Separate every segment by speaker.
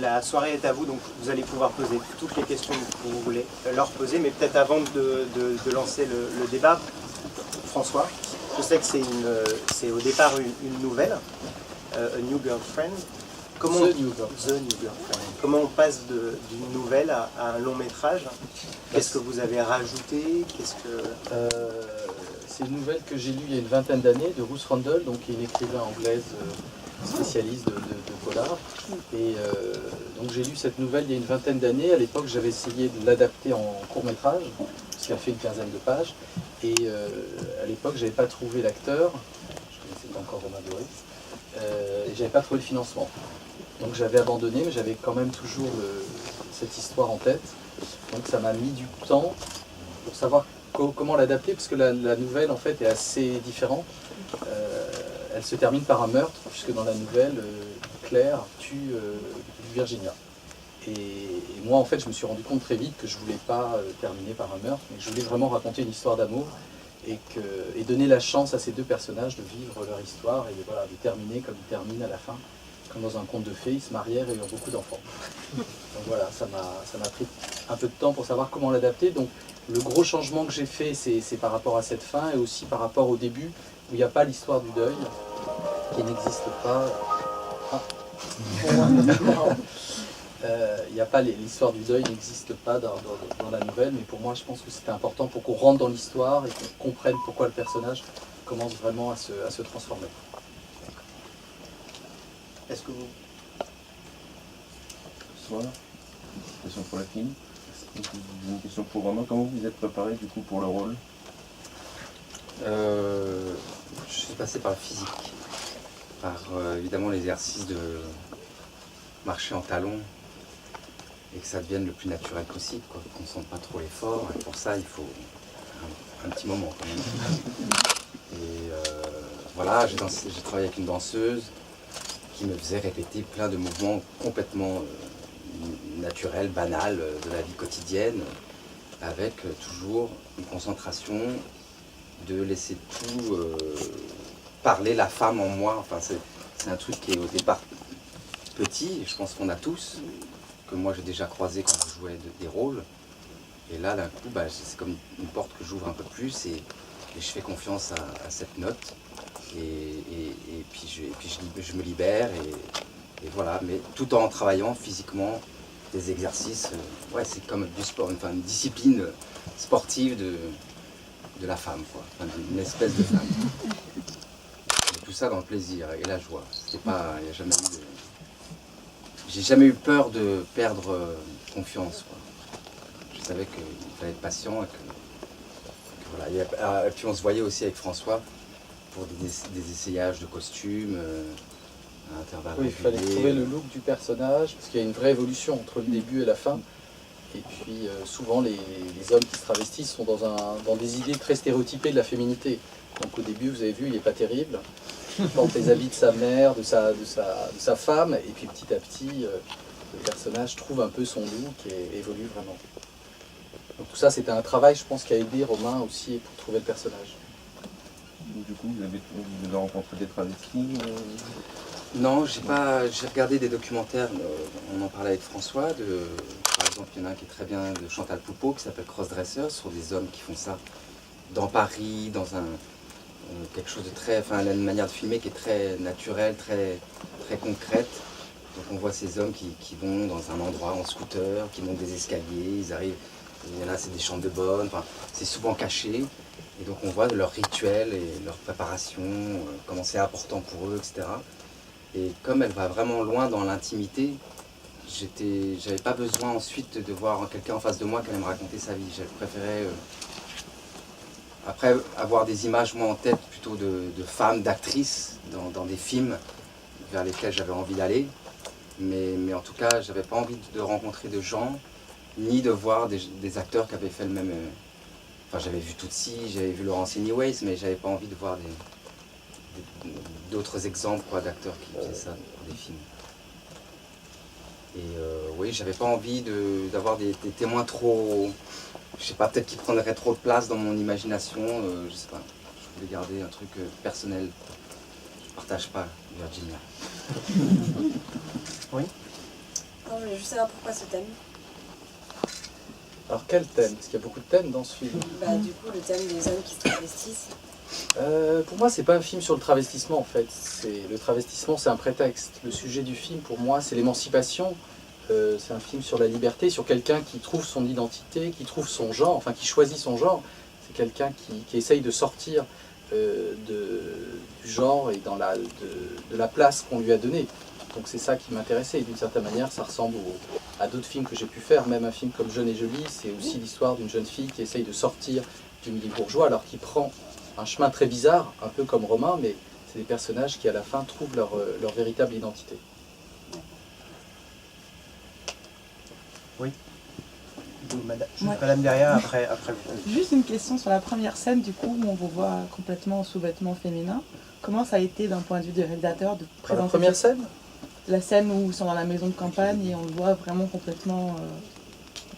Speaker 1: La soirée est à vous, donc vous allez pouvoir poser toutes les questions que vous voulez leur poser, mais peut-être avant de lancer le débat, François, je sais que c'est au départ une nouvelle, A New Girlfriend.
Speaker 2: The New Girlfriend.
Speaker 1: Comment on passe d'une nouvelle à un long métrage? Qu'est-ce que vous avez rajouté?
Speaker 2: C'est une nouvelle que j'ai lue il y a une vingtaine d'années de Ruth Rundle, donc qui est une écrivaine anglaise spécialiste de polar. Et donc j'ai lu cette nouvelle il y a une vingtaine d'années. À l'époque, j'avais essayé de l'adapter en court-métrage, parce qu'elle fait une quinzaine de pages. Et à l'époque, j'avais pas trouvé l'acteur, je ne connaissais pas encore Romain Doris, et j'avais pas trouvé le financement. Donc j'avais abandonné, mais j'avais quand même toujours cette histoire en tête. Donc ça m'a mis du temps pour savoir comment l'adapter, parce que la nouvelle en fait est assez différente. Elle se termine par un meurtre, puisque dans la nouvelle, Claire tue Virginia. Et moi en fait je me suis rendu compte très vite que je ne voulais pas terminer par un meurtre, mais que je voulais vraiment raconter une histoire d'amour et donner la chance à ces deux personnages de vivre leur histoire et voilà, de terminer comme ils terminent à la fin. Comme dans un conte de fées, ils se marièrent et eurent beaucoup d'enfants. Donc voilà, ça m'a pris un peu de temps pour savoir comment l'adapter. Donc le gros changement que j'ai fait, c'est par rapport à cette fin et aussi par rapport au début, où il n'y a pas l'histoire du deuil, qui n'existe pas. Il n'y a pas l'histoire du deuil n'existe pas dans la nouvelle, mais pour moi, je pense que c'était important pour qu'on rentre dans l'histoire et qu'on comprenne pourquoi le personnage commence vraiment à se transformer.
Speaker 1: Est-ce que vous...
Speaker 3: Bonsoir. Question pour la film. Une question pour Romain. Comment vous êtes préparé du coup pour le rôle?
Speaker 4: Je suis passé par la physique, par évidemment l'exercice de marcher en talons et que ça devienne le plus naturel possible, quoi, qu'on ne sente pas trop l'effort. Et pour ça, il faut un petit moment quand même. Et voilà, j'ai travaillé avec une danseuse qui me faisait répéter plein de mouvements complètement naturels, banals de la vie quotidienne, avec toujours une concentration de laisser tout parler la femme en moi. Enfin, c'est un truc qui est au départ petit, je pense qu'on a tous, que moi j'ai déjà croisé quand je jouais des rôles. Et là, d'un coup, c'est comme une porte que j'ouvre un peu plus et je fais confiance à cette note. Et puis je me libère et voilà, mais tout en travaillant physiquement des exercices. Ouais, c'est comme du sport, enfin une discipline sportive de la femme, quoi, enfin, d'une espèce de femme. Et tout ça dans le plaisir et la joie. C'était pas, il y a jamais eu j'ai jamais eu peur de perdre confiance, quoi. Je savais qu'il fallait être patient et que voilà. Et puis on se voyait aussi avec François pour des essayages de costumes à intervalles
Speaker 2: Oui, il fallait trouver le look du personnage, parce qu'il y a une vraie évolution entre le début et la fin. Et puis souvent les hommes qui se travestissent sont dans des idées très stéréotypées de la féminité. Donc au début, vous avez vu, il n'est pas terrible. Il porte les habits de sa mère, de sa femme, et puis petit à petit, le personnage trouve un peu son look et évolue vraiment. Donc tout ça, c'était un travail, je pense, qui a aidé Romain aussi pour trouver le personnage.
Speaker 3: Du coup, vous avez rencontré des travestis
Speaker 4: Non, j'ai regardé des documentaires, on en parlait avec François, par exemple, il y en a un qui est très bien de Chantal Poupeau, qui s'appelle Crossdresser, sur des hommes qui font ça dans Paris, dans quelque chose de très, enfin, une manière de filmer qui est très naturelle, très, très concrète. Donc on voit ces hommes qui vont dans un endroit en scooter, qui montent des escaliers, ils arrivent, il y en a c'est des chambres de bonne, enfin, c'est souvent caché. Et donc on voit leur rituel et leur préparation, comment c'est important pour eux, etc. Et comme elle va vraiment loin dans l'intimité, j'avais pas besoin ensuite de voir quelqu'un en face de moi qui allait me raconter sa vie. Je préférais, après avoir des images moi en tête plutôt de femmes, d'actrices dans des films vers lesquels j'avais envie d'aller. Mais en tout cas, j'avais pas envie de rencontrer de gens, ni de voir des acteurs qui avaient fait le même... Enfin, j'avais vu Tootsie, j'avais vu Laurence Anyways, mais j'avais pas envie de voir d'autres exemples d'acteurs qui faisaient ça pour des films. Et oui, j'avais pas envie d'avoir des témoins trop... Je sais pas, peut-être qui prendraient trop de place dans mon imagination, je sais pas. Je voulais garder un truc personnel. Je partage pas Virginia.
Speaker 1: Oui.
Speaker 5: Non, je voulais juste savoir pourquoi ce thème.
Speaker 2: Alors quel thème? Parce qu'il y a beaucoup de thèmes dans ce film.
Speaker 5: Bah, du coup, le thème des hommes qui se travestissent.
Speaker 2: Pour moi, c'est pas un film sur le travestissement en fait. Le travestissement, c'est un prétexte. Le sujet du film, pour moi, c'est l'émancipation. C'est un film sur la liberté, sur quelqu'un qui trouve son identité, qui trouve son genre, enfin qui choisit son genre. C'est quelqu'un qui essaye de sortir du genre et de la place qu'on lui a donnée. Donc c'est ça qui m'intéressait. Et d'une certaine manière, ça ressemble à d'autres films que j'ai pu faire. Même un film comme Jeune et Jolie, c'est aussi l'histoire d'une jeune fille qui essaye de sortir du milieu bourgeois alors qu'il prend un chemin très bizarre, un peu comme Romain, mais c'est des personnages qui à la fin trouvent leur véritable identité.
Speaker 1: Madame,
Speaker 6: Ouais.
Speaker 1: Madame derrière, après vous.
Speaker 6: Juste une question sur la première scène, du coup, où on vous voit complètement en sous-vêtements féminins. Comment ça a été d'un point de vue du réalisateur de
Speaker 2: La
Speaker 6: présenter
Speaker 2: première scène,
Speaker 6: la scène où ils sont dans la maison de campagne et on le voit vraiment complètement,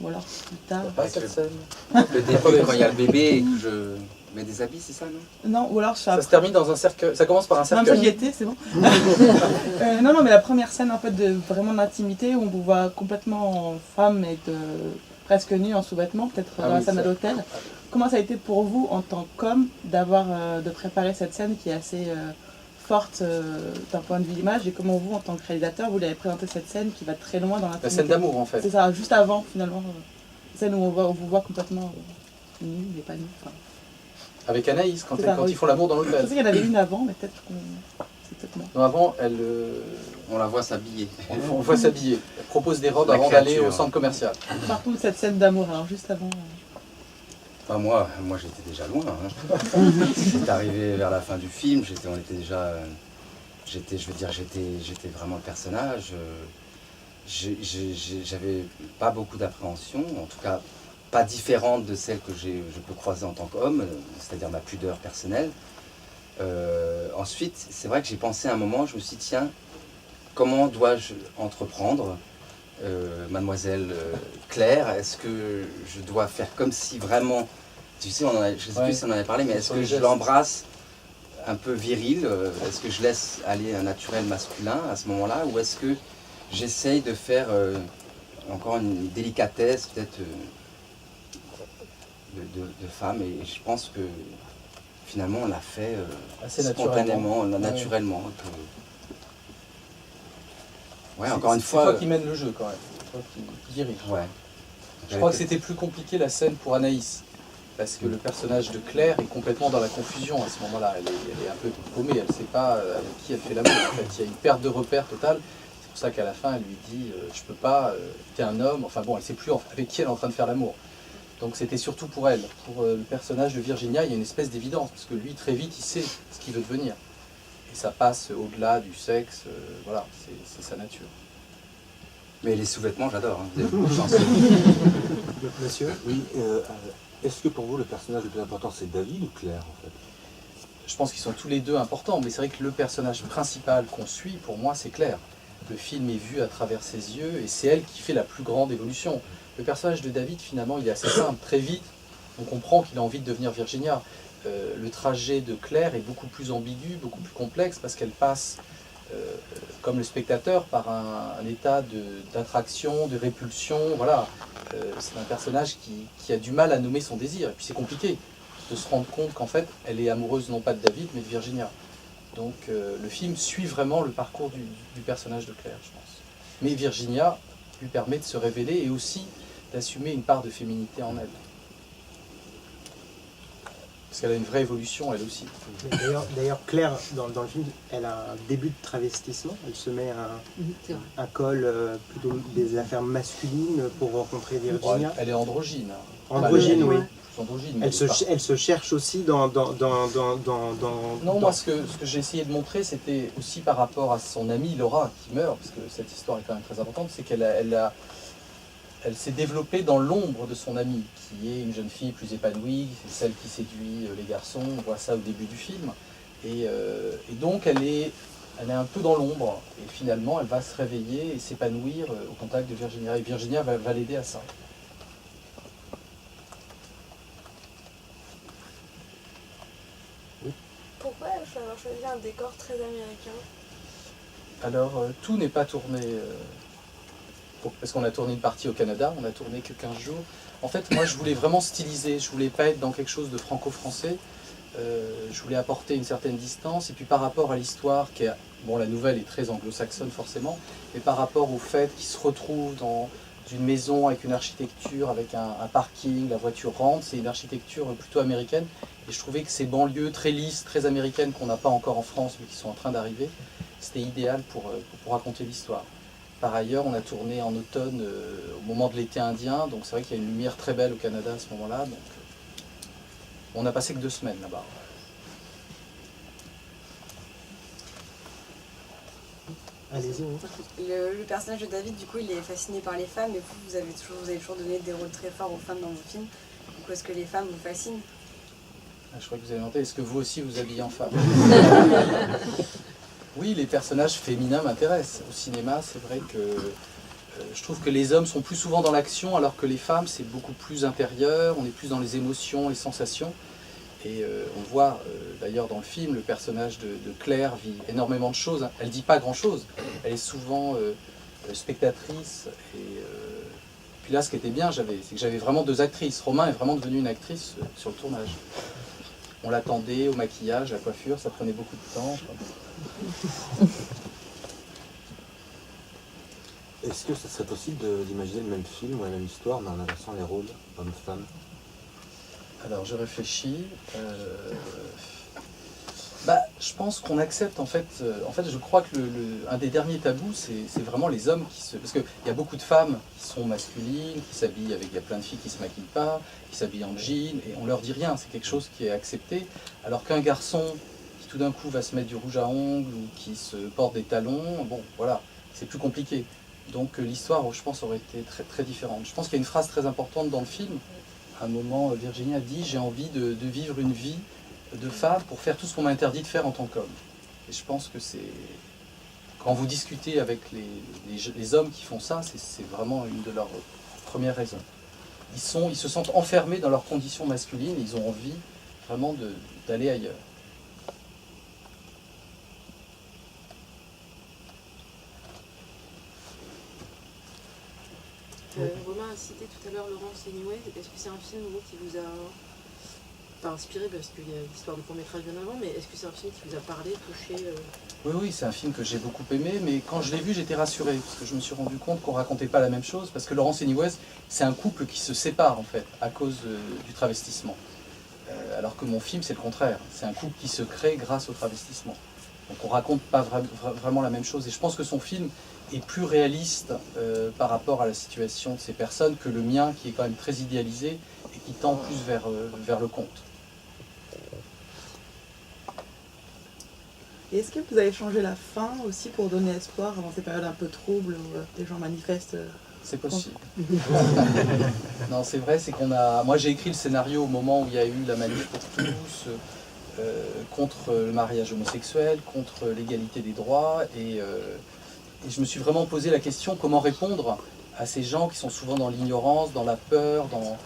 Speaker 6: ou alors plus tard.
Speaker 2: pas
Speaker 4: Avec
Speaker 2: cette scène.
Speaker 4: Le début, quand il y a le bébé et que je mets des habits, c'est ça, non?
Speaker 6: Non, ou alors
Speaker 2: Ça se termine dans un cercueil. Ça commence par un
Speaker 6: Non, mais
Speaker 2: cercueil.
Speaker 6: j'y étais, c'est bon. Non, mais la première scène en fait de vraiment d'intimité où on vous voit complètement en femme et presque nue en sous-vêtements, peut-être
Speaker 2: Ah
Speaker 6: dans la
Speaker 2: oui,
Speaker 6: scène
Speaker 2: ça.
Speaker 6: à l'hôtel. Comment ça a été pour vous en tant qu'homme de préparer cette scène qui est assez forte d'un point de vue d'image et comment vous en tant que réalisateur vous l'avez présenté cette scène qui va très loin dans l'intimité?
Speaker 2: La scène d'amour en fait.
Speaker 6: C'est ça, juste avant finalement, scène où on vous voit complètement nu, mais pas nu. Enfin,
Speaker 2: Avec Anaïs, quand
Speaker 6: C'est ça, oui.
Speaker 2: ils font l'amour dans
Speaker 6: je
Speaker 2: l'hôtel.
Speaker 6: sais qu'il y en avait une avant, mais peut-être qu'on... C'est peut-être moi.
Speaker 2: Non, avant, elle,
Speaker 4: On la voit s'habiller.
Speaker 2: on voit s'habiller. Elle propose des robes
Speaker 4: La
Speaker 2: avant d'aller
Speaker 4: créature.
Speaker 2: au centre commercial.
Speaker 6: Partout cette scène d'amour, alors juste avant.
Speaker 4: Enfin, moi j'étais déjà loin. Hein. C'est arrivé vers la fin du film, on était déjà. J'étais vraiment le personnage. J'avais pas beaucoup d'appréhension, en tout cas pas différente de celle que je peux croiser en tant qu'homme, c'est-à-dire ma pudeur personnelle. Ensuite, c'est vrai que j'ai pensé à un moment, je me suis dit, tiens, comment dois-je entreprendre Mademoiselle Claire? Est-ce que je dois faire comme si vraiment, tu sais, je ne sais
Speaker 2: Ouais.
Speaker 4: plus si on en avait parlé, mais est-ce
Speaker 2: Sur
Speaker 4: que
Speaker 2: les
Speaker 4: je
Speaker 2: gestes.
Speaker 4: l'embrasse un peu viril? Est-ce que je laisse aller un naturel masculin à ce moment-là? Ou est-ce que j'essaye de faire encore une délicatesse peut-être de femme? Et je pense que finalement on l'a fait
Speaker 2: Assez
Speaker 4: spontanément,
Speaker 2: naturellement.
Speaker 4: naturellement. Ouais,
Speaker 2: C'est-
Speaker 4: encore une
Speaker 2: C'est
Speaker 4: fois.
Speaker 2: toi qui mène le jeu quand même. C'est toi qui dirige.
Speaker 4: Ouais.
Speaker 2: Je crois que c'était plus compliqué la scène pour Anaïs. Parce que le personnage de Claire est complètement dans la confusion à ce moment-là. Elle est un peu paumée, elle ne sait pas avec qui elle fait l'amour. En fait, il y a une perte de repère totale. C'est pour ça qu'à la fin, elle lui dit je peux pas, t'es un homme. Enfin bon, elle ne sait plus avec qui elle est en train de faire l'amour. Donc c'était surtout pour elle. Pour le personnage de Virginia, il y a une espèce d'évidence. Parce que lui, très vite, il sait ce qu'il veut devenir. Et ça passe au-delà du sexe. Voilà, c'est sa nature.
Speaker 4: Mais les sous-vêtements, j'adore. Hein. Vous avez beaucoup de chance.
Speaker 1: Monsieur?
Speaker 7: Oui, est-ce que pour vous le personnage le plus important c'est David ou Claire en fait?
Speaker 2: Je pense qu'ils sont tous les deux importants, mais c'est vrai que le personnage principal qu'on suit, pour moi, c'est Claire. Le film est vu à travers ses yeux et c'est elle qui fait la plus grande évolution. Le personnage de David, finalement, il est assez simple. Très vite, on comprend qu'il a envie de devenir Virginia. Le trajet de Claire est beaucoup plus ambigu, beaucoup plus complexe, parce qu'elle passe, comme le spectateur, par un état d'attraction, de répulsion. Voilà. C'est un personnage qui a du mal à nommer son désir. Et puis c'est compliqué de se rendre compte qu'en fait, elle est amoureuse non pas de David, mais de Virginia. Donc le film suit vraiment le parcours du personnage de Claire, je pense. Mais Virginia lui permet de se révéler et aussi d'assumer une part de féminité en elle. Parce qu'elle a une vraie évolution, elle aussi.
Speaker 1: D'ailleurs, Claire, dans le film, elle a un début de travestissement. Elle se met
Speaker 5: C'est vrai.
Speaker 1: un col plutôt des affaires masculines pour rencontrer Virginia.
Speaker 2: Elle est androgyne. hein.
Speaker 1: Androgyne, oui.
Speaker 2: Plus androgyne, mais
Speaker 1: Elle se cherche aussi dans
Speaker 2: Non, moi, ce que j'ai essayé de montrer, c'était aussi par rapport à son amie Laura qui meurt, parce que cette histoire est quand même très importante, c'est elle s'est développée dans l'ombre de son amie, qui est une jeune fille plus épanouie, c'est celle qui séduit les garçons, on voit ça au début du film. Et donc elle est un peu dans l'ombre, et finalement elle va se réveiller et s'épanouir au contact de Virginia, et Virginia va l'aider à ça.
Speaker 5: Pourquoi avoir choisi un décor très américain?
Speaker 2: Alors tout n'est pas tourné parce qu'on a tourné une partie au Canada, on n'a tourné que 15 jours. En fait, moi, je voulais vraiment styliser, je voulais pas être dans quelque chose de franco-français. Je voulais apporter une certaine distance, et puis par rapport à l'histoire, qui est, bon, la nouvelle est très anglo-saxonne forcément, mais par rapport au fait qu'ils se retrouvent dans une maison avec une architecture, avec un parking, la voiture rentre, c'est une architecture plutôt américaine, et je trouvais que ces banlieues très lisses, très américaines qu'on n'a pas encore en France, mais qui sont en train d'arriver, c'était idéal pour raconter l'histoire. Par ailleurs, on a tourné en automne, au moment de l'été indien, donc c'est vrai qu'il y a une lumière très belle au Canada à ce moment-là, donc on n'a passé que 2 semaines là-bas.
Speaker 1: Allez-y.
Speaker 5: Le personnage de David, du coup, il est fasciné par les femmes, et vous avez toujours donné des rôles très forts aux femmes dans vos films. Pourquoi est-ce que les femmes vous fascinent?
Speaker 2: Je crois que vous avez demandé, est-ce que vous aussi vous habillez en femme? Oui, les personnages féminins m'intéressent. Au cinéma, c'est vrai que je trouve que les hommes sont plus souvent dans l'action, alors que les femmes, c'est beaucoup plus intérieur, on est plus dans les émotions, les sensations. Et on voit d'ailleurs dans le film, le personnage de Claire vit énormément de choses. Elle ne dit pas grand-chose, elle est souvent spectatrice. Et puis là, ce qui était bien, c'est que j'avais vraiment 2 actrices. Romain est vraiment devenu une actrice sur le tournage. On l'attendait au maquillage, à la coiffure, ça prenait beaucoup de temps.
Speaker 7: Est-ce que ce serait possible d'imaginer le même film ou la même histoire, mais en inversant les rôles homme-femme?
Speaker 2: Alors je réfléchis. Je pense qu'on accepte en fait, je crois que un des derniers tabous, c'est vraiment les hommes qui se... Parce qu'il y a beaucoup de femmes qui sont masculines, qui s'habillent avec... Il y a plein de filles qui ne se maquillent pas, qui s'habillent en jean, et on leur dit rien, c'est quelque chose qui est accepté. Alors qu'un garçon qui tout d'un coup va se mettre du rouge à ongles ou qui se porte des talons, bon voilà, c'est plus compliqué. Donc l'histoire, je pense, aurait été très, très différente. Je pense qu'il y a une phrase très importante dans le film. À un moment, Virginie a dit « J'ai envie de vivre une vie de femme pour faire tout ce qu'on m'a interdit de faire en tant qu'homme ». Et je pense que c'est... Quand vous discutez avec les hommes qui font ça, c'est vraiment une de leurs premières raisons. Ils se sentent enfermés dans leurs conditions masculines et ils ont envie vraiment d'aller ailleurs.
Speaker 8: Romain a cité tout à l'heure Laurence Anyway. Est-ce que c'est un film qui vous a pas inspiré, parce qu'il y a l'histoire de court-métrage bien avant, mais est-ce que c'est un film qui vous a parlé, touché
Speaker 2: Oui, c'est un film que j'ai beaucoup aimé, mais quand je l'ai vu, j'étais rassuré, parce que je me suis rendu compte qu'on racontait pas la même chose, parce que Laurence Anyway, c'est un couple qui se sépare, en fait, à cause du travestissement. Alors que mon film, c'est le contraire. C'est un couple qui se crée grâce au travestissement. Donc on raconte pas vraiment la même chose. Et je pense que son film est plus réaliste par rapport à la situation de ces personnes que le mien, qui est quand même très idéalisé et qui tend plus vers le conte.
Speaker 6: Et est-ce que vous avez changé la fin aussi pour donner espoir dans ces périodes un peu troubles où les gens manifestent
Speaker 2: C'est possible. Non, c'est vrai, c'est qu'on a... Moi, j'ai écrit le scénario au moment où il y a eu la manif pour tous, contre le mariage homosexuel, contre l'égalité des droits, et je me suis vraiment posé la question comment répondre à ces gens qui sont souvent dans l'ignorance, dans la peur, dans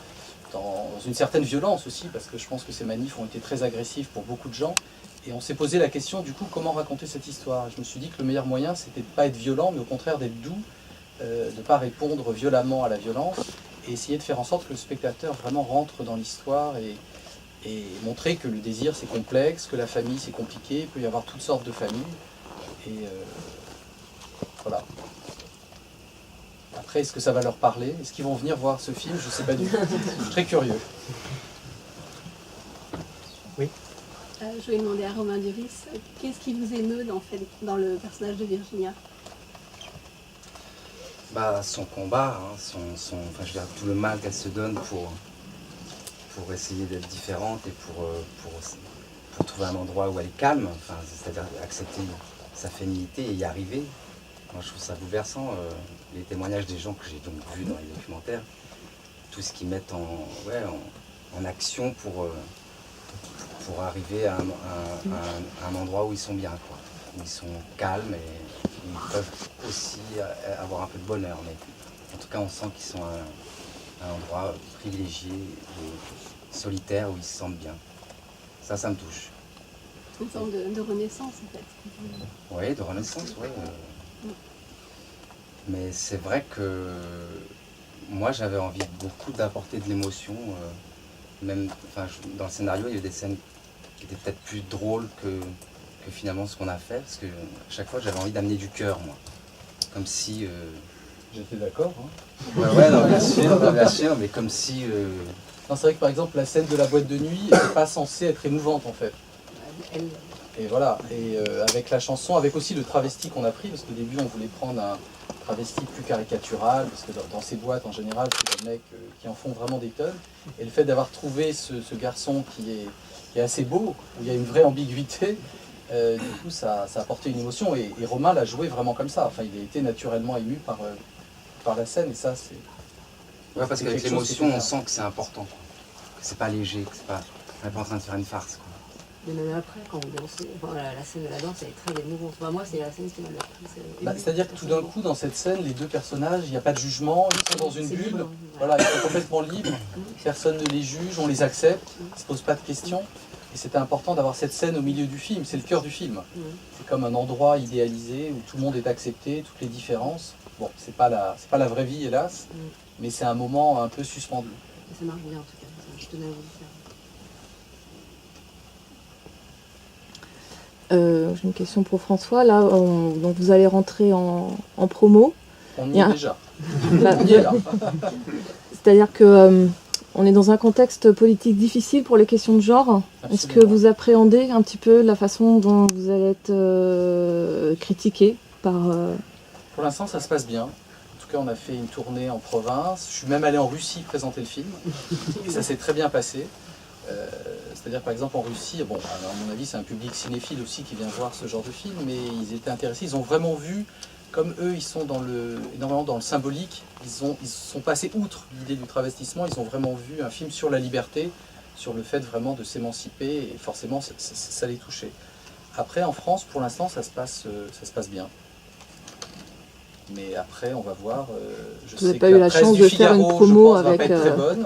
Speaker 2: une certaine violence aussi, parce que je pense que ces manifs ont été très agressifs pour beaucoup de gens. Et on s'est posé la question, du coup, comment raconter cette histoire. Et je me suis dit que le meilleur moyen, c'était de ne pas être violent, mais au contraire d'être doux, de ne pas répondre violemment à la violence, et essayer de faire en sorte que le spectateur vraiment rentre dans l'histoire et montrer que le désir, c'est complexe, que la famille, c'est compliqué, il peut y avoir toutes sortes de familles. Et voilà. Après, est-ce que ça va leur parler? Est-ce qu'ils vont venir voir ce film? Je ne sais pas du tout. Je suis très curieux.
Speaker 1: Oui.
Speaker 9: Je vais demander à Romain Duris, qu'est-ce qui vous émeut dans le personnage de Virginia?
Speaker 4: Son combat, hein, enfin, je veux dire, tout le mal qu'elle se donne pour essayer d'être différente et pour trouver un endroit où elle est calme, enfin, c'est-à-dire accepter sa féminité et y arriver. Moi, je trouve ça bouleversant, les témoignages des gens que j'ai donc vus dans les documentaires, tout ce qu'ils mettent en action pour arriver à un endroit où ils sont bien, quoi, où ils sont calmes et où ils peuvent aussi avoir un peu de bonheur. Mais en tout cas, on sent qu'ils sont à un endroit privilégié et solitaire où ils se sentent bien. Ça me touche.
Speaker 9: Une forme de renaissance, en fait.
Speaker 4: Oui, de renaissance, oui. Mais c'est vrai que moi j'avais envie beaucoup d'apporter de l'émotion. Même dans le scénario, il y avait des scènes qui étaient peut-être plus drôles que finalement ce qu'on a fait. Parce que à chaque fois j'avais envie d'amener du cœur, moi. Comme si...
Speaker 2: J'étais d'accord. Hein.
Speaker 4: Ouais, non, bien sûr, mais comme si...
Speaker 2: Non, c'est vrai que par exemple la scène de la boîte de nuit n'est pas censée être émouvante en fait. Et voilà, et avec la chanson, avec aussi le travesti qu'on a pris, parce qu'au début on voulait prendre un travesti plus caricatural, parce que dans ces boîtes en général c'est des mecs qui en font vraiment des tonnes. Et le fait d'avoir trouvé ce garçon qui est assez beau, où il y a une vraie ambiguïté, du coup ça a apporté une émotion. Et Romain l'a joué vraiment comme ça, enfin il a été naturellement ému par la scène, et ça c'est...
Speaker 4: Ouais, parce qu'avec l'émotion, on sent que c'est important, quoi. Que c'est pas léger, que c'est pas... On n'est pas en train de faire une farce, quoi.
Speaker 8: Mais même après, quand vous dansez, enfin, la scène de la danse, elle est très émouvante. Enfin, moi, c'est la scène qui m'a le plus...
Speaker 2: C'est-à-dire que tout d'un coup, dans cette scène, les deux personnages, il n'y a pas de jugement, ils sont dans une bulle,
Speaker 8: libre,
Speaker 2: voilà, ils sont complètement libres, personne ne les juge, on les accepte, ils ne se posent pas de questions. Et c'était important d'avoir cette scène au milieu du film, c'est le cœur du film. C'est comme un endroit idéalisé où tout le monde est accepté, toutes les différences. Bon, c'est pas la vraie vie, hélas, mais c'est un moment un peu suspendu.
Speaker 8: Ça marche bien, en tout cas. Je tenais à vous le faire.
Speaker 10: J'ai une question pour François. Là, donc vous allez rentrer en promo.
Speaker 2: On y est déjà.
Speaker 10: Bah,
Speaker 2: on y est là.
Speaker 10: C'est-à-dire que on est dans un contexte politique difficile pour les questions de genre.
Speaker 2: Absolument.
Speaker 10: Est-ce que vous appréhendez un petit peu la façon dont vous allez être critiqué par...
Speaker 2: Pour l'instant, ça se passe bien. En tout cas, on a fait une tournée en province. Je suis même allé en Russie présenter le film. Et ça s'est très bien passé. C'est-à-dire, par exemple, en Russie, bon, alors, à mon avis, c'est un public cinéphile aussi qui vient voir ce genre de film, mais ils étaient intéressés. Ils ont vraiment vu, comme eux, ils sont énormément dans le symbolique, ils sont passés outre l'idée du travestissement, ils ont vraiment vu un film sur la liberté, sur le fait vraiment de s'émanciper, et forcément, ça les touchait. Après, en France, pour l'instant, ça se passe bien. Mais après, on va voir.
Speaker 10: Vous n'avez pas eu la chance de faire une promo avec...
Speaker 2: va pas être très bonne.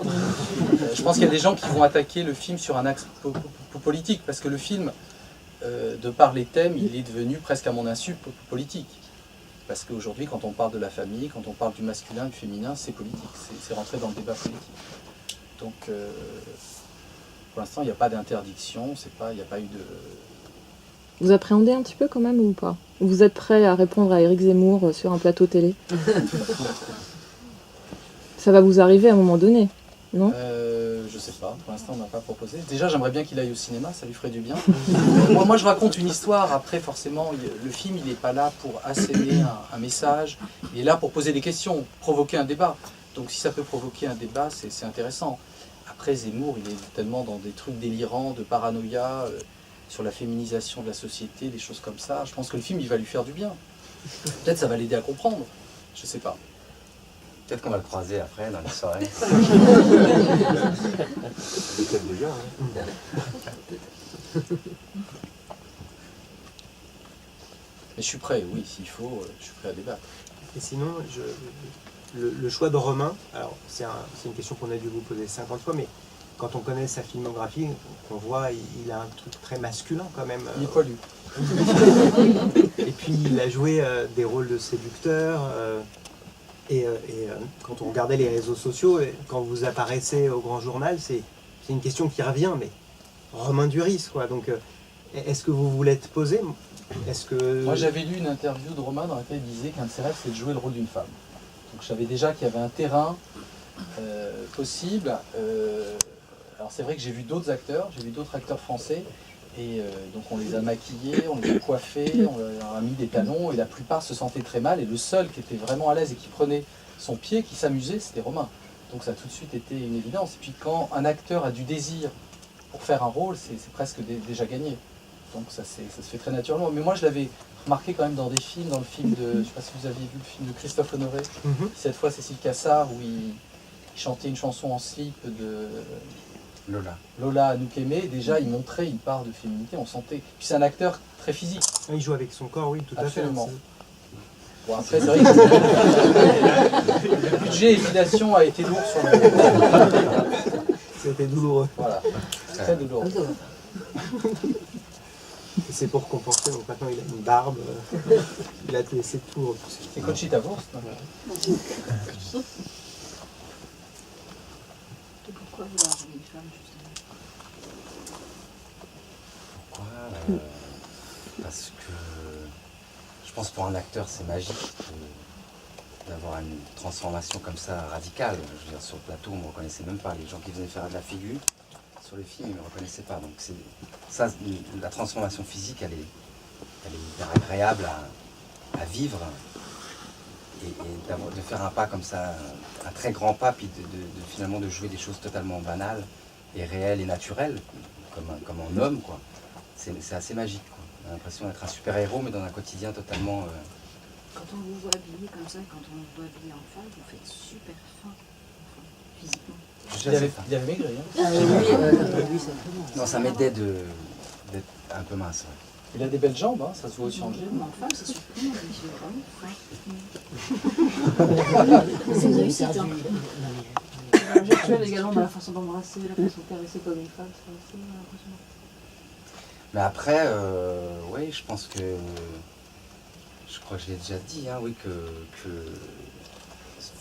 Speaker 2: Je pense qu'il y a des gens qui vont attaquer le film sur un axe politique, parce que le film, de par les thèmes, il est devenu presque à mon insu politique. Parce qu'aujourd'hui, quand on parle de la famille, quand on parle du masculin, du féminin, c'est politique, c'est rentré dans le débat politique. Donc, pour l'instant, il n'y a pas d'interdiction, il n'y a pas eu de...
Speaker 10: Vous appréhendez un petit peu quand même ou pas? Vous êtes prêt à répondre à Éric Zemmour sur un plateau télé? Ça va vous arriver à un moment donné, non?
Speaker 2: Je sais pas, pour l'instant on n'a pas proposé. Déjà j'aimerais bien qu'il aille au cinéma, ça lui ferait du bien. moi je raconte une histoire, après forcément le film il n'est pas là pour asséner un message, il est là pour poser des questions, provoquer un débat. Donc si ça peut provoquer un débat, c'est intéressant. Après Zemmour il est tellement dans des trucs délirants, de paranoïa, sur la féminisation de la société, des choses comme ça. Je pense que le film il va lui faire du bien. Peut-être ça va l'aider à comprendre, je sais pas.
Speaker 4: Peut-être qu'on va le croiser après dans les soirées.
Speaker 7: Peut-être déjà.
Speaker 2: Mais je suis prêt, oui, s'il faut, je suis prêt à débattre.
Speaker 1: Et sinon, le choix de Romain, alors c'est une question qu'on a dû vous poser 50 fois, mais quand on connaît sa filmographie, on voit il a un truc très masculin quand même.
Speaker 2: Il est poilu.
Speaker 1: Et puis il a joué des rôles de séducteur. Et quand on regardait les réseaux sociaux, quand vous apparaissez au Grand Journal, c'est une question qui revient, mais Romain Duris, quoi. Donc, est-ce que vous voulez être posé?
Speaker 2: Moi, j'avais lu une interview de Romain dans laquelle il disait qu'un de ses rêves, c'est de jouer le rôle d'une femme. Donc, je savais déjà qu'il y avait un terrain possible. Alors, c'est vrai que j'ai vu d'autres acteurs français, et donc on les a maquillés, on les a coiffés, on leur a mis des talons, et la plupart se sentaient très mal, et le seul qui était vraiment à l'aise et qui prenait son pied, qui s'amusait, c'était Romain. Donc ça a tout de suite été une évidence. Et puis quand un acteur a du désir pour faire un rôle, c'est presque déjà gagné. Donc ça se fait très naturellement. Mais moi je l'avais remarqué quand même dans des films, dans le film de, je ne sais pas si vous aviez vu le film de Christophe Honoré, cette fois Cécile Cassard, où il chantait une chanson en slip de... Lola Anouk-Aimée, déjà il montrait une part de féminité, on sentait. Puis c'est un acteur très physique.
Speaker 1: Il joue avec son corps, oui, tout à fait.
Speaker 2: Absolument. Bon, après, c'est vrai que le budget évidation a été lourd sur le...
Speaker 1: C'était douloureux.
Speaker 2: Voilà, très douloureux.
Speaker 11: Et c'est pour compenser, donc maintenant il a une barbe, il a laissé tout repousser.
Speaker 2: Et Conchita Wurst.
Speaker 8: Pourquoi vous avez une femme, justement?
Speaker 4: Pourquoi Parce que je pense pour un acteur c'est magique d'avoir une transformation comme ça radicale. Je veux dire, sur le plateau on ne me reconnaissait même pas. Les gens qui venaient faire de la figure sur le film ils ne me reconnaissaient pas. Donc ça, la transformation physique elle est hyper agréable à vivre. Et de faire un pas comme ça, un très grand pas, puis finalement de jouer des choses totalement banales et réelles et naturelles, comme un homme, quoi. C'est assez magique, quoi. On a l'impression d'être un super-héros, mais dans un quotidien totalement...
Speaker 8: Quand on vous voit habillé comme ça, quand on vous voit habillé en femme, vous faites super fin, physiquement.
Speaker 2: Il avait maigri, hein.
Speaker 8: Oui, simplement.
Speaker 4: Non, ça m'aidait d'être un peu mince, ouais.
Speaker 2: Il a des belles jambes, hein, ça se voit aussi en
Speaker 8: Mais en femme, c'est surprenant,
Speaker 9: C'est une réussite. Hein.
Speaker 8: Virtuel également dans la façon d'embrasser, la façon de caresser comme une femme, c'est assez impressionnant.
Speaker 4: Mais après, oui, je pense que... Je crois que je l'ai déjà dit, hein, oui, que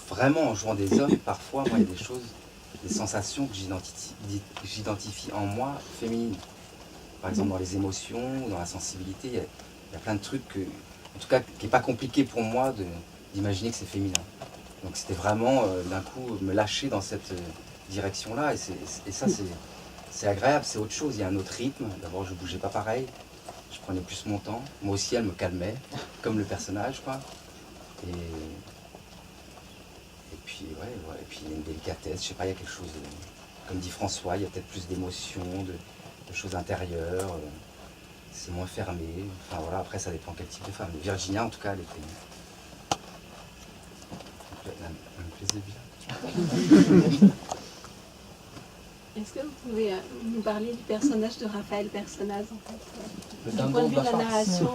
Speaker 4: vraiment en jouant des hommes, parfois, moi, il y a des choses, des sensations que j'identifie en moi féminines. Par exemple, dans les émotions, dans la sensibilité, il y a plein de trucs que, en tout cas, qui n'est pas compliqué pour moi d'imaginer que c'est féminin. Donc c'était vraiment, d'un coup, me lâcher dans cette direction-là. Et ça, c'est agréable, c'est autre chose. Il y a un autre rythme. D'abord, je ne bougeais pas pareil. Je prenais plus mon temps. Moi aussi, elle me calmait, comme le personnage, quoi. Et puis, ouais, et puis il y a une délicatesse. Je sais pas, il y a quelque chose, comme dit François, il y a peut-être plus d'émotions, de choses intérieures, c'est moins fermé. Enfin voilà, après ça dépend quel type de femme. Virginia en tout cas, elle était... Elle me plaisait bien.
Speaker 9: Est-ce que vous pouvez nous parler du personnage de Raphaël Personnaz en fait,
Speaker 2: Le
Speaker 9: du
Speaker 2: dindon
Speaker 9: point de vue de la
Speaker 2: farce.
Speaker 9: narration,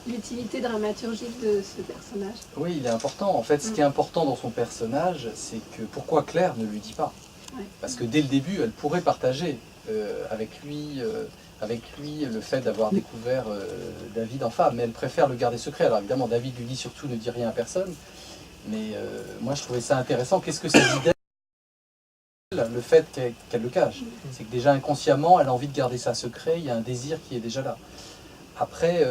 Speaker 9: l'utilité dramaturgique de ce personnage?
Speaker 2: Oui, il est important. En fait, ce qui est important dans son personnage, c'est que pourquoi Claire ne lui dit pas?
Speaker 9: Ouais.
Speaker 2: Parce que dès le début, elle pourrait partager avec lui le fait d'avoir découvert David en femme, mais elle préfère le garder secret. Alors évidemment, David lui dit surtout ne dis rien à personne, mais moi je trouvais ça intéressant. Qu'est-ce que ça dit d'elle, le fait qu'elle le cache? C'est que déjà inconsciemment, elle a envie de garder ça secret, il y a un désir qui est déjà là. Après,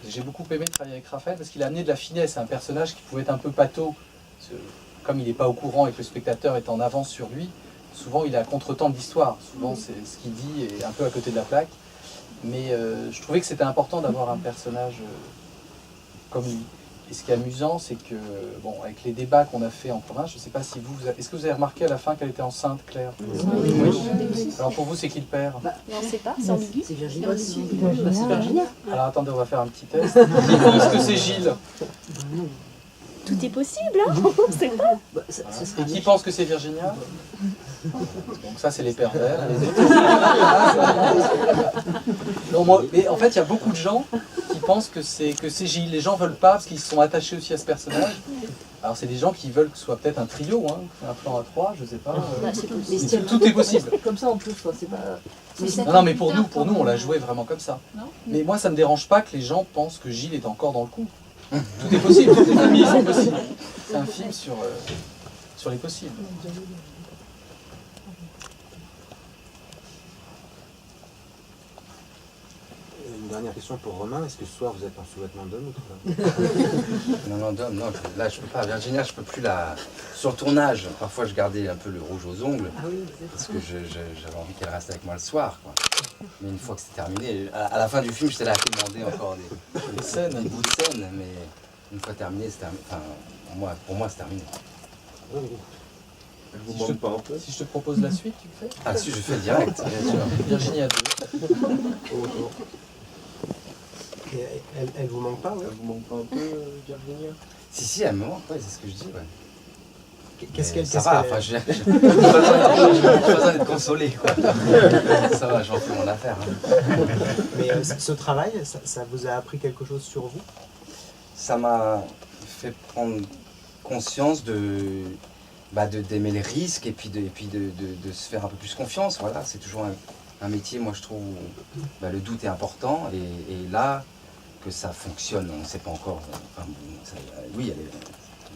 Speaker 2: j'ai beaucoup aimé travailler avec Raphaël parce qu'il a amené de la finesse à un personnage qui pouvait être un peu pâteau. Comme il n'est pas au courant et que le spectateur est en avance sur lui, souvent il est à contre-temps de l'histoire. Souvent ce qu'il dit est un peu à côté de la plaque. Mais je trouvais que c'était important d'avoir un personnage comme lui. Et ce qui est amusant, c'est que, bon, avec les débats qu'on a fait en province, je ne sais pas si est-ce que vous avez remarqué à la fin qu'elle était enceinte, Claire? Oui. Alors pour vous, c'est qui le père?
Speaker 10: Non, c'est pas, c'est ambigu.
Speaker 8: C'est Virginia. C'est Virginia.
Speaker 2: Alors attendez, on va faire un petit test. Est-ce que c'est Gilles?
Speaker 10: Tout est possible, hein. C'est pas.
Speaker 2: Et qui pense que c'est Virginia? Donc ça, c'est les pervers. Non, moi, mais en fait, il y a beaucoup de gens qui pensent que c'est Gilles. Les gens veulent pas parce qu'ils sont attachés aussi à ce personnage. Alors c'est des gens qui veulent que ce soit peut-être un trio, hein, un plan à trois, je sais pas. Tout est possible.
Speaker 8: Comme ça en plus, quoi. C'est pas.
Speaker 2: Non, mais pour nous, on l'a joué vraiment comme ça. Mais moi, ça me dérange pas que les gens pensent que Gilles est encore dans le coup. Tout est possible, toutes les familles sont possibles. C'est un film sur les possibles.
Speaker 7: Une dernière question pour Romain. Est-ce que ce soir vous êtes en sous-vêtements d'homme ou pas?
Speaker 4: Non, d'homme, non. Là, je peux pas. Virginia, je peux plus la... Sur le tournage, parfois, je gardais un peu le rouge aux ongles.
Speaker 8: Ah oui,
Speaker 4: parce que j'avais envie qu'elle reste avec moi le soir, quoi. Mais une fois que c'est terminé, à la fin du film, j'étais là à demander encore des scènes, des bouts de scène, mais une fois terminé, c'est terminé. Enfin, pour moi, c'est terminé.
Speaker 3: Elle vous manque pas un peu?
Speaker 2: Si je te propose la suite, tu le fais?
Speaker 4: Ah si, je fais direct, bien sûr.
Speaker 2: Virginia 2.
Speaker 11: Et elle vous manque pas, ouais?
Speaker 3: Elle vous manque pas un peu, Virginia?
Speaker 4: Si, elle me manque, ouais, c'est ce que je dis, ouais.
Speaker 11: Qu'est-ce qu'elle
Speaker 4: ça va, enfin, j'ai pas besoin d'être consolé, quoi. Ça va, j'en fais mon affaire. Hein.
Speaker 11: Mais ce travail, ça vous a appris quelque chose sur vous?
Speaker 4: Ça m'a fait prendre conscience d'aimer les risques et puis de se faire un peu plus confiance. Voilà, c'est toujours un métier, moi je trouve, où le doute est important, et là, que ça fonctionne, on ne sait pas encore. Oui,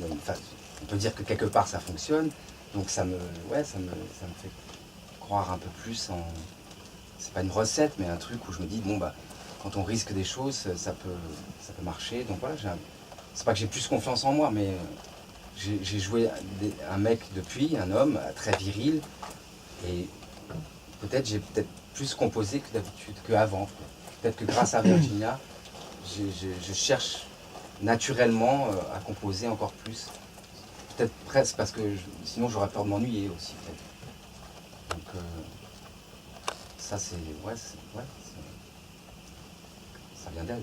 Speaker 4: on peut dire que quelque part ça fonctionne, donc ça me fait croire un peu plus en. C'est pas une recette, mais un truc où je me dis, bon, quand on risque des choses, ça peut marcher. Donc voilà, c'est pas que j'ai plus confiance en moi, mais j'ai joué un mec depuis, un homme très viril, et j'ai plus composé que d'habitude, qu'avant. Peut-être que grâce à Virginia, je cherche naturellement à composer encore plus. Peut-être presque parce que sinon j'aurais peur de m'ennuyer aussi. Peut-être. Donc ça c'est ça vient d'elle.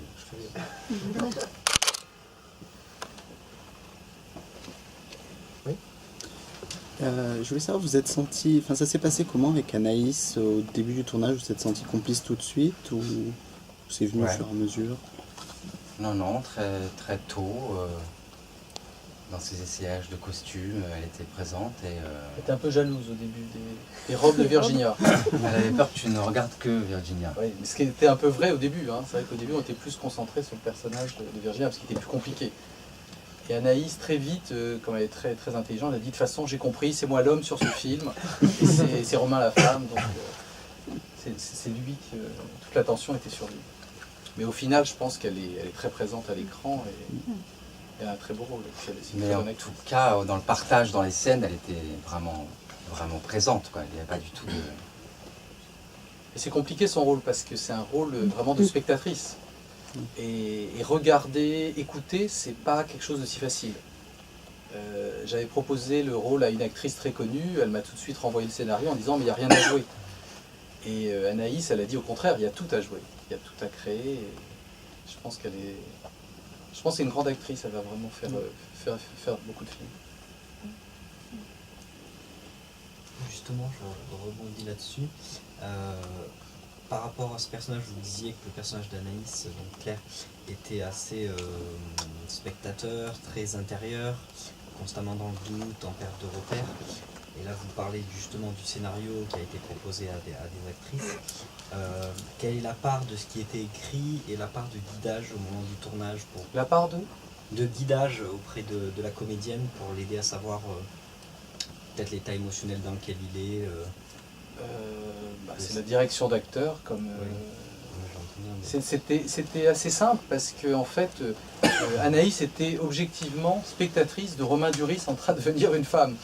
Speaker 12: Je voulais savoir, vous êtes senti, ça s'est passé comment avec Anaïs au début du tournage? Vous êtes senti complice tout de suite ou c'est venu au fur et à mesure?
Speaker 4: Non, très tôt. Dans ses essayages de costumes, elle était présente et...
Speaker 2: Elle était un peu jalouse au début des robes de Virginia.
Speaker 4: Elle avait peur que tu ne regardes que Virginia.
Speaker 2: Oui, mais ce qui était un peu vrai au début. C'est vrai qu'au début, on était plus concentré sur le personnage de Virginia parce qu'il était plus compliqué. Et Anaïs, très vite, comme elle est très, très intelligente, elle a dit de toute façon, j'ai compris, c'est moi l'homme sur ce film et c'est Romain la femme. Donc c'est lui que toute l'attention était sur lui. Mais au final, je pense qu'elle est très présente à l'écran et elle a un très beau rôle.
Speaker 4: Mais en tout cas, dans le partage, dans les scènes, elle était vraiment, vraiment présente, quoi. Il n'y avait pas du tout de...
Speaker 2: Et c'est compliqué son rôle parce que c'est un rôle vraiment de spectatrice. Et regarder, écouter, c'est pas quelque chose de si facile. J'avais proposé le rôle à une actrice très connue, elle m'a tout de suite renvoyé le scénario en disant mais il n'y a rien à jouer. Et Anaïs, elle a dit au contraire, il y a tout à jouer, il y a tout à créer. Et je pense que c'est une grande actrice, elle va vraiment faire beaucoup de films.
Speaker 13: Justement, je rebondis là-dessus. Par rapport à ce personnage, vous disiez que le personnage d'Anaïs, donc Claire, était assez spectateur, très intérieur, constamment dans le doute, en perte de repère. Et là, vous parlez justement du scénario qui a été proposé à des actrices. Quelle est la part de ce qui était écrit et la part de guidage au moment du tournage
Speaker 2: La part
Speaker 13: de guidage auprès de la comédienne pour l'aider à savoir peut-être l'état émotionnel dans lequel il est
Speaker 2: c'est la direction d'acteur. C'était assez simple parce que en fait, Anaïs était objectivement spectatrice de Romain Duris en train de devenir une femme.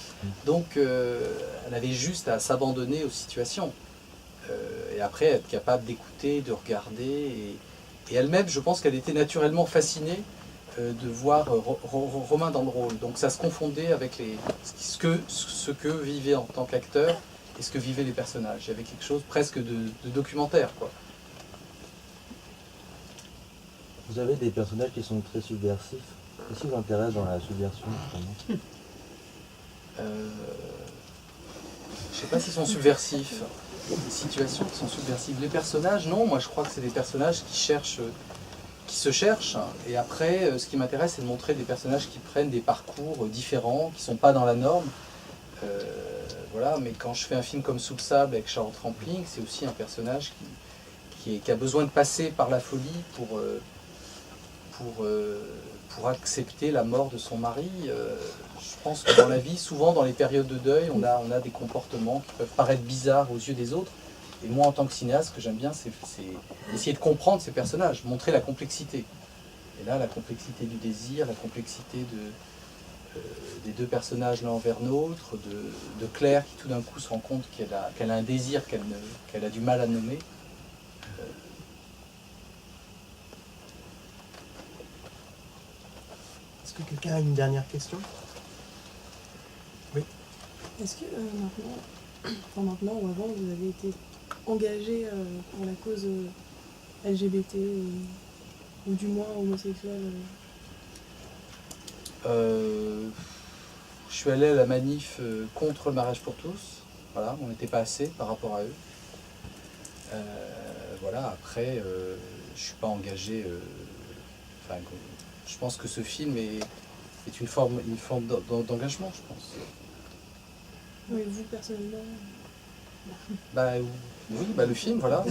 Speaker 2: Donc elle avait juste à s'abandonner aux situations. Et après être capable d'écouter, de regarder. Et elle-même, je pense qu'elle était naturellement fascinée de voir Romain dans le rôle. Donc ça se confondait avec ce que vivait en tant qu'acteur et ce que vivaient les personnages. Il y avait quelque chose presque de documentaire, quoi.
Speaker 7: Vous avez des personnages qui sont très subversifs. Qu'est-ce qui vous intéresse dans la subversion, justement?
Speaker 2: Je ne sais pas s'ils sont subversifs. Les situations qui sont subversives. Les personnages, non. Moi, je crois que c'est des personnages qui se cherchent. Et après, ce qui m'intéresse, c'est de montrer des personnages qui prennent des parcours différents, qui ne sont pas dans la norme. Voilà. Mais quand je fais un film comme Sous le sable avec Charlotte Rampling, c'est aussi un personnage qui a besoin de passer par la folie pour accepter la mort de son mari. Je pense que dans la vie, souvent dans les périodes de deuil, on a des comportements qui peuvent paraître bizarres aux yeux des autres. Et moi, en tant que cinéaste, ce que j'aime bien, c'est essayer de comprendre ces personnages, montrer la complexité. Et là, la complexité du désir, la complexité des deux personnages l'un envers l'autre, de Claire qui tout d'un coup se rend compte qu'elle a un désir qu'elle a du mal à nommer.
Speaker 11: Est-ce que quelqu'un a une dernière question? Oui.
Speaker 14: Est-ce que maintenant ou avant, vous avez été engagé pour la cause LGBT ou du moins homosexuel?
Speaker 2: Je suis allé à la manif contre le mariage pour tous. Voilà, on n'était pas assez par rapport à eux. Voilà, après, je suis pas engagé. Je pense que ce film est une forme d'engagement, je pense.
Speaker 14: Oui, vous personnellement?
Speaker 2: Bah oui, bah le film, voilà.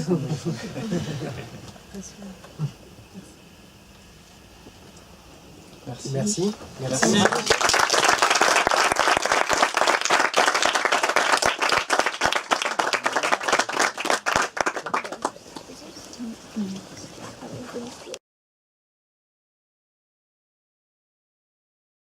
Speaker 11: Merci. Merci.